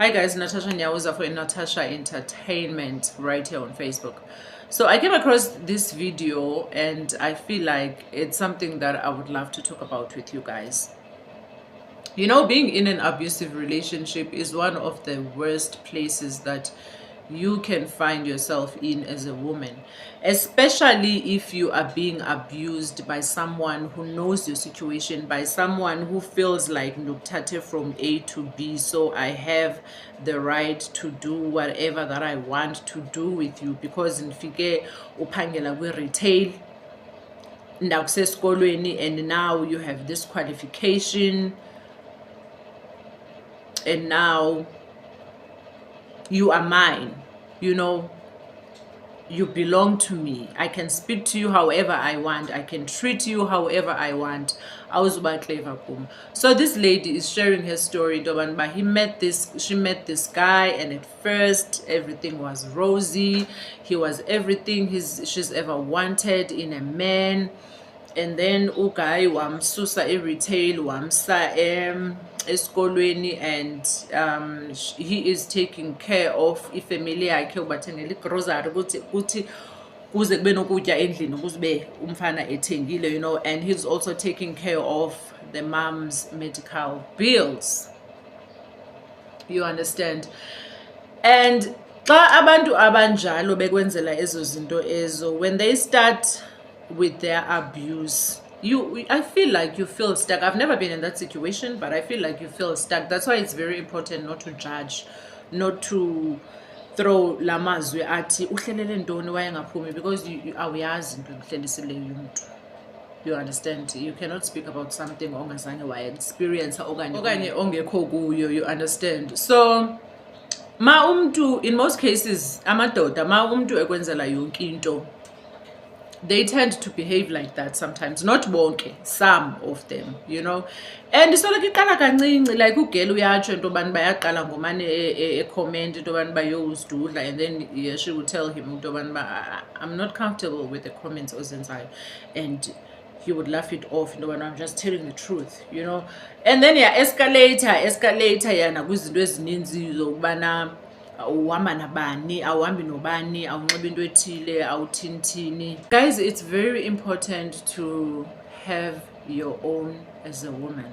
Hi guys, Natasha Nyawuza for Natasha Entertainment right here on Facebook. So I came across this video and I feel like it's something that I would love to talk about with you guys. You know, being in an abusive relationship is one of the worst places that you can find yourself in as a woman, especially if you are being abused by someone who knows your situation, by someone who feels like Nuktate from A to B, so I have the right to do whatever that I want to do with you because nifike uphangela kwi-retail ndakusesikolweni and now you have this qualification and now you are mine, you know, you belong to me. I can speak to you however I want. I can treat you however I want. So this lady is sharing her story. She met this guy, and at first everything was rosy. He was everything she's ever wanted in a man. And then ugai wamsusa e-retail wamsa esikolweni, and he is taking care of ifamily yakhe, ubathengela igrocery ukuthi kuze kube nokutya endlini ukuze umfana ethengile, you know, and he's also taking care of the mom's medical bills, you understand. And xa abantu abanjalo bekwenzela ezo zinto ezo, when they start with their abuse, I feel like you feel stuck. I've never been in that situation, but I feel like you feel stuck. That's why it's very important not to judge, not to throw lamazwi athi uhlelele ntoni wayengaphumi, because awuyazi into ukuhlelisileyo umuntu. You understand? You cannot speak about something ongazange wa-experience okanye ongekho kuyo, you understand? So ma umntu, in most cases amadoda ma umntu ekwenzela yonke into, they tend to behave like that sometimes. Not bonke, some of them, you know. And so like iqala kancinci, like ugel uyatsho into bani bayaqala ngomane comment into bani bayozidudla, and then she would tell him into bani I'm not comfortable with the comments ozenzayo, and he would laugh it off into bani I'm just telling the truth, you know. And then escalate yana kwizinto ezininzi zokubana awuhamba nabani, awuhambi nobani, awunxiba into ethile, awuthini. Guys, it's very important to have your own as a woman.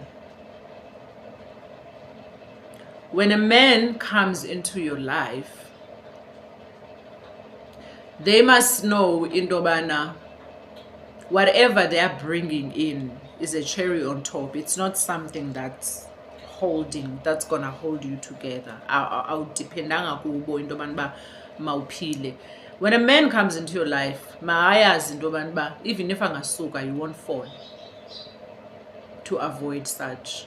When a man comes into your life, they must know into bana whatever they are bringing in is a cherry on top. It's not something that's gonna hold you together. Awudependanga kubo into bani ba mawuphile. When a man comes into your life, maayazi into bani ba even if angasuka, you won't fall, to avoid such.